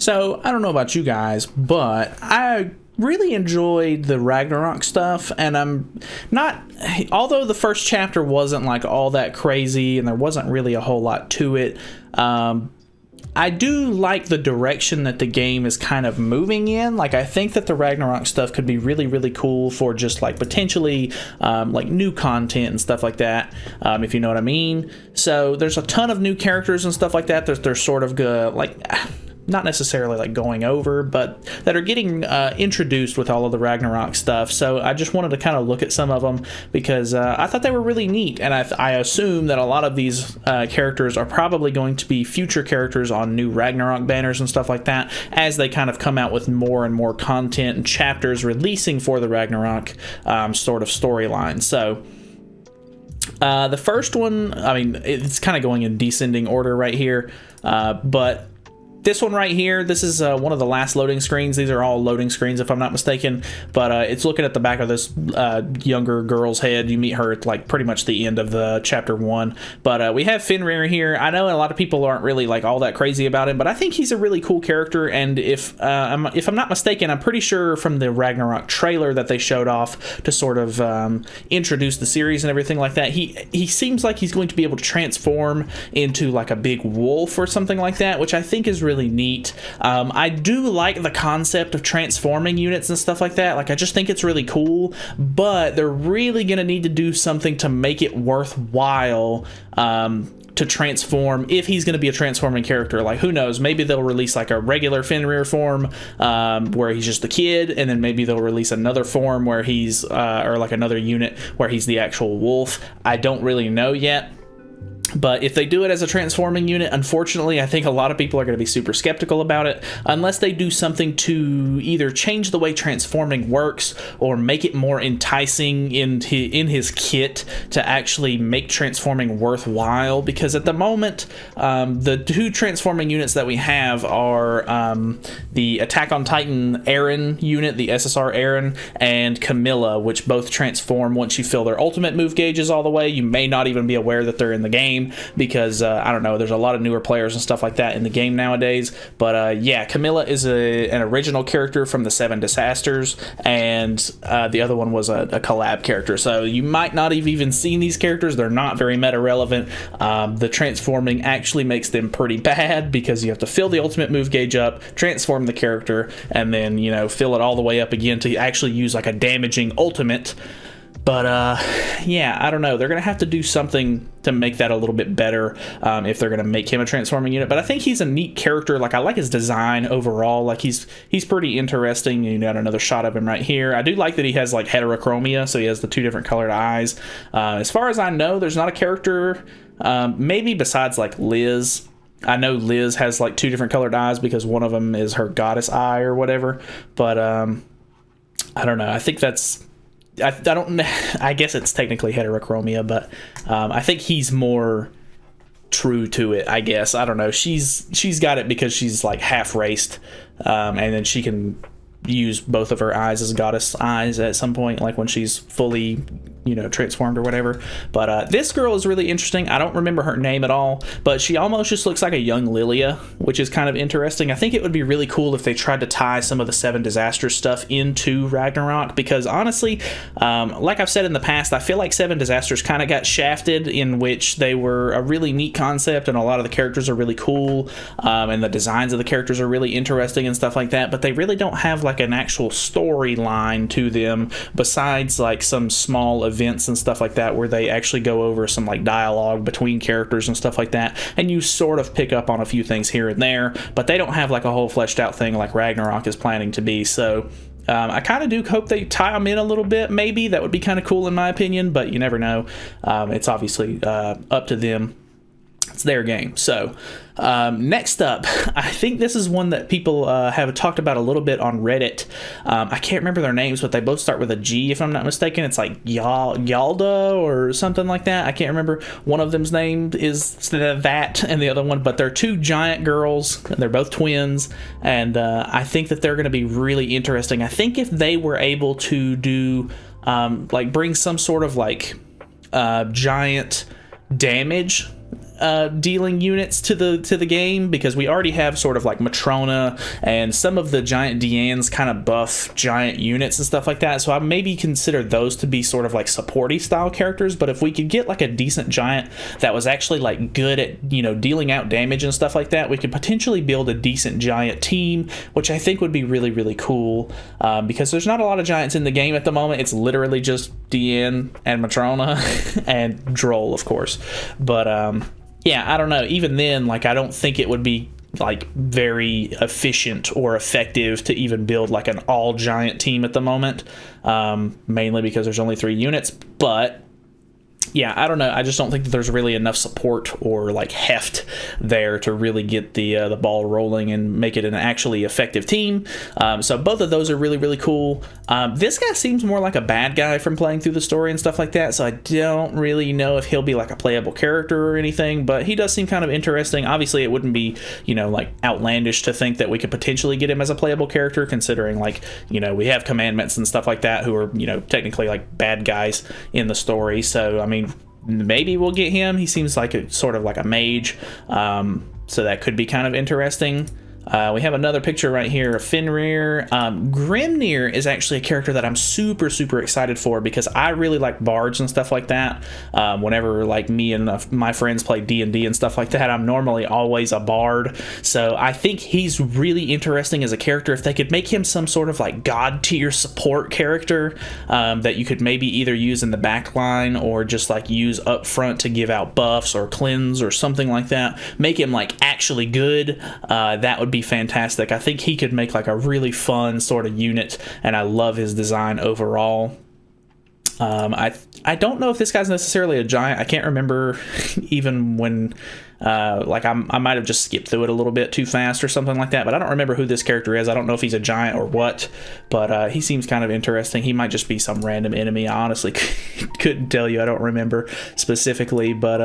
So I don't know about you guys, but I really enjoyed the Ragnarok stuff, and I'm not, although the first chapter wasn't like all that crazy and there wasn't really a whole lot to it, I do like the direction that the game is kind of moving in. Like, I think that the Ragnarok stuff could be really, really cool for just like potentially like new content and stuff like that, if you know what I mean. So there's a ton of new characters and stuff like that. They're sort of good, like, not necessarily like going over, but that are getting introduced with all of the Ragnarok stuff. So I just wanted to kind of look at some of them because I thought they were really neat, and I assume that a lot of these characters are probably going to be future characters on new Ragnarok banners and stuff like that as they kind of come out with more and more content and chapters releasing for the Ragnarok sort of storyline. So the first one, I mean, it's kind of going in descending order right here, but this one right here, this is one of the last loading screens. These are all loading screens, if I'm not mistaken. But it's looking at the back of this younger girl's head. You meet her at like pretty much the end of the chapter 1. But we have Fenrir here. I know a lot of people aren't really like all that crazy about him, but I think he's a really cool character. And if I'm not mistaken, I'm pretty sure from the Ragnarok trailer that they showed off to sort of introduce the series and everything like that, he seems like he's going to be able to transform into like a big wolf or something like that, which I think is really neat. I do like the concept of transforming units and stuff like that. Like, I just think it's really cool, but they're really gonna need to do something to make it worthwhile to transform if he's going to be a transforming character. Like, who knows, maybe they'll release like a regular Fenrir form where he's just the kid, and then maybe they'll release another form where he's or like another unit where he's the actual wolf. I don't really know yet. But if they do it as a transforming unit, unfortunately, I think a lot of people are going to be super skeptical about it unless they do something to either change the way transforming works or make it more enticing in his kit to actually make transforming worthwhile. Because at the moment, the two transforming units that we have are the Attack on Titan Eren unit, the SSR Eren, and Camilla, which both transform once you fill their ultimate move gauges all the way. You may not even be aware that they're in the game, because I don't know, there's a lot of newer players and stuff like that in the game nowadays. But yeah, Camilla is an original character from the Seven Disasters, and the other one was a collab character. So you might not have even seen these characters. They're not very meta relevant. The transforming actually makes them pretty bad because you have to fill the ultimate move gauge up, transform the character, and then, you know, fill it all the way up again to actually use like a damaging ultimate. But yeah, I don't know. They're going to have to do something to make that a little bit better if they're going to make him a transforming unit. But I think he's a neat character. Like, I like his design overall. Like, he's pretty interesting. You got another shot of him right here. I do like that he has like heterochromia, so he has the two different colored eyes. As far as I know, there's not a character, maybe besides like Liz. I know Liz has like two different colored eyes because one of them is her goddess eye or whatever. But I don't know. I think that's... I don't. I guess it's technically heterochromia, but I think he's more true to it. I guess, I don't know. She's got it because she's like half raced, and then she can use both of her eyes as goddess eyes at some point, like when she's fully, you know, transformed or whatever. But this girl is really interesting. I don't remember her name at all, but she almost just looks like a young Lilia, which is kind of interesting. I think it would be really cool if they tried to tie some of the Seven Disasters stuff into Ragnarok, because honestly, like I've said in the past, I feel like Seven Disasters kind of got shafted, in which they were a really neat concept and a lot of the characters are really cool, and the designs of the characters are really interesting and stuff like that, but they really don't have like an actual storyline to them besides like some small events and stuff like that where they actually go over some like dialogue between characters and stuff like that, and you sort of pick up on a few things here and there, but they don't have like a whole fleshed out thing like Ragnarok is planning to be. So I kind of do hope they tie them in a little bit. Maybe that would be kind of cool in my opinion, but you never know. It's obviously up to them. It's their game. So next up, I think this is one that people have talked about a little bit on Reddit. I can't remember their names, but they both start with a G, if I'm not mistaken. It's like Yalda or something like that. I can't remember. One of them's name is that, and the other one, but they're two giant girls. They're both twins, and I think that they're going to be really interesting. I think if they were able to do like bring some sort of like giant damage dealing units to the game, because we already have sort of like Matrona and some of the giant Deanne's kind of buff giant units and stuff like that. So I maybe consider those to be sort of like supporty style characters. But if we could get like a decent giant that was actually like good at, you know, dealing out damage and stuff like that, we could potentially build a decent giant team, which I think would be really, really cool, because there's not a lot of giants in the game at the moment. It's literally just Deanne and Matrona and Droll, of course. But yeah, I don't know. Even then, like, I don't think it would be like very efficient or effective to even build like an all giant team at the moment, mainly because there's only 3 units. But yeah, I don't know. I just don't think that there's really enough support or like heft there to really get the ball rolling and make it an actually effective team. So both of those are really, really cool. This guy seems more like a bad guy from playing through the story and stuff like that, so I don't really know if he'll be like a playable character or anything, but he does seem kind of interesting. Obviously, it wouldn't be, you know, like outlandish to think that we could potentially get him as a playable character, considering, like, you know, we have commandments and stuff like that who are, you know, technically like bad guys in the story. So I mean, maybe we'll get him. He seems like a sort of like a mage, so that could be kind of interesting. We have another picture right here of Fenrir. Grimnir is actually a character that I'm super, super excited for, because I really like bards and stuff like that. Whenever like me and my friends play D&D and stuff like that, I'm normally always a bard. So I think he's really interesting as a character. If they could make him some sort of like god tier support character, that you could maybe either use in the back line or just like use up front to give out buffs or cleanse or something like that, make him like actually good, that would be fantastic. I think he could make like a really fun sort of unit, and I love his design overall. I don't know if this guy's necessarily a giant. I can't remember even when like I might have just skipped through it a little bit too fast or something like that, but I don't remember who this character is. I don't know if he's a giant or what, but he seems kind of interesting. He might just be some random enemy. I honestly couldn't tell you. I don't remember specifically, but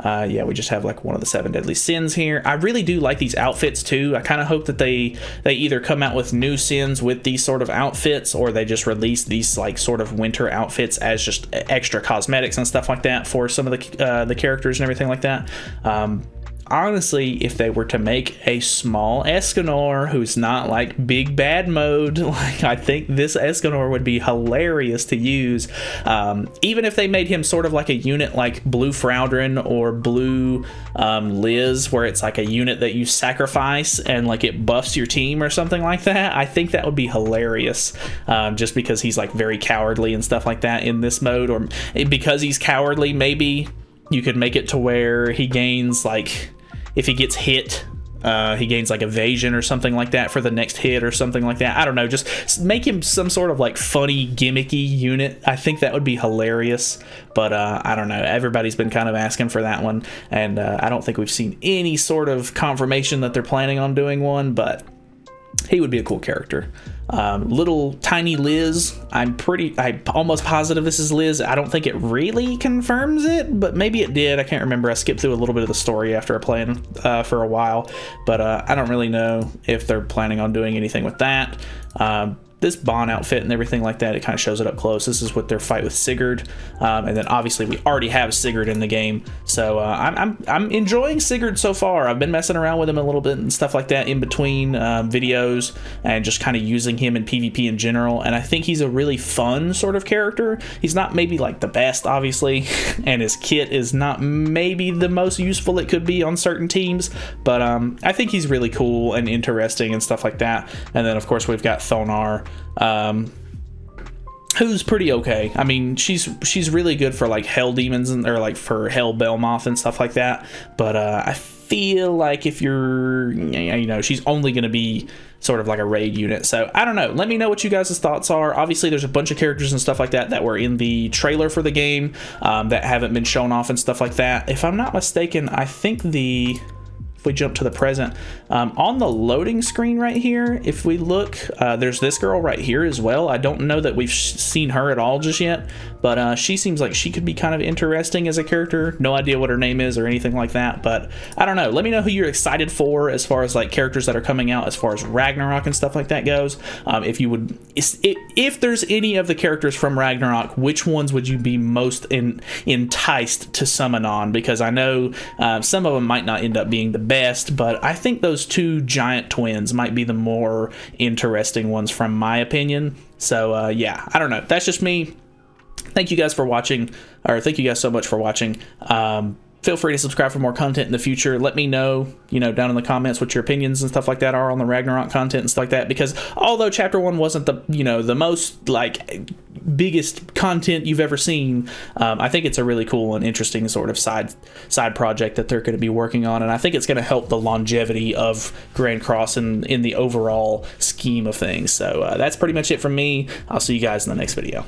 yeah, we just have like one of the 7 deadly sins here. I really do like these outfits too. I kind of hope that they either come out with new sins with these sort of outfits, or they just release these like sort of winter outfits as just extra cosmetics and stuff like that for some of the characters and everything like that. Honestly, if they were to make a small Escanor who's not like big bad mode, like, I think this Escanor would be hilarious to use. Even if they made him sort of like a unit like Blue Frowdrin or Blue Liz, where it's like a unit that you sacrifice and like it buffs your team or something like that, I think that would be hilarious, just because he's like very cowardly and stuff like that in this mode. Or because he's cowardly, maybe you could make it to where he gains like, if he gets hit, he gains like evasion or something like that for the next hit or something like that. I don't know, just make him some sort of like funny gimmicky unit. I think that would be hilarious, but I don't know, everybody's been kind of asking for that one, and I don't think we've seen any sort of confirmation that they're planning on doing one, but he would be a cool character. Little tiny Liz, I'm almost positive this is Liz. I don't think it really confirms it, but maybe it did. I can't remember. I skipped through a little bit of the story after playing for a while, but I don't really know if they're planning on doing anything with that. This Bon outfit and everything like that, it kind of shows it up close. This is with their fight with Sigurd, and then obviously we already have Sigurd in the game, so I'm enjoying Sigurd so far. I've been messing around with him a little bit and stuff like that in between videos, and just kind of using him in PvP in general, and I think he's a really fun sort of character. He's not maybe like the best, obviously, and his kit is not maybe the most useful it could be on certain teams, but I think he's really cool and interesting and stuff like that. And then of course we've got Thonar, who's pretty okay. I mean, she's really good for like hell demons or like for hell Belmoth and stuff like that, but I feel like if you're, you know, she's only going to be sort of like a raid unit. So I don't know, let me know what you guys' thoughts are. Obviously there's a bunch of characters and stuff like that were in the trailer for the game that haven't been shown off and stuff like that. If I'm not mistaken, I think the if we jump to the present, on the loading screen right here, if we look, there's this girl right here as well. I don't know that we've seen her at all just yet, but she seems like she could be kind of interesting as a character. No idea what her name is or anything like that, but I don't know. Let me know who you're excited for as far as like characters that are coming out as far as Ragnarok and stuff like that goes. If you would, if there's any of the characters from Ragnarok, which ones would you be most enticed to summon on? Because I know some of them might not end up being the best, but I think those two giant twins might be the more interesting ones from my opinion. So yeah, I don't know, that's just me. Thank you guys for watching, or thank you guys so much for watching. Feel free to subscribe for more content in the future. Let me know, down in the comments what your opinions and stuff like that are on the Ragnarok content and stuff like that. Because although Chapter 1 wasn't the, the most, like, biggest content you've ever seen, I think it's a really cool and interesting sort of side project that they're going to be working on. And I think it's going to help the longevity of Grand Cross in the overall scheme of things. So that's pretty much it from me. I'll see you guys in the next video.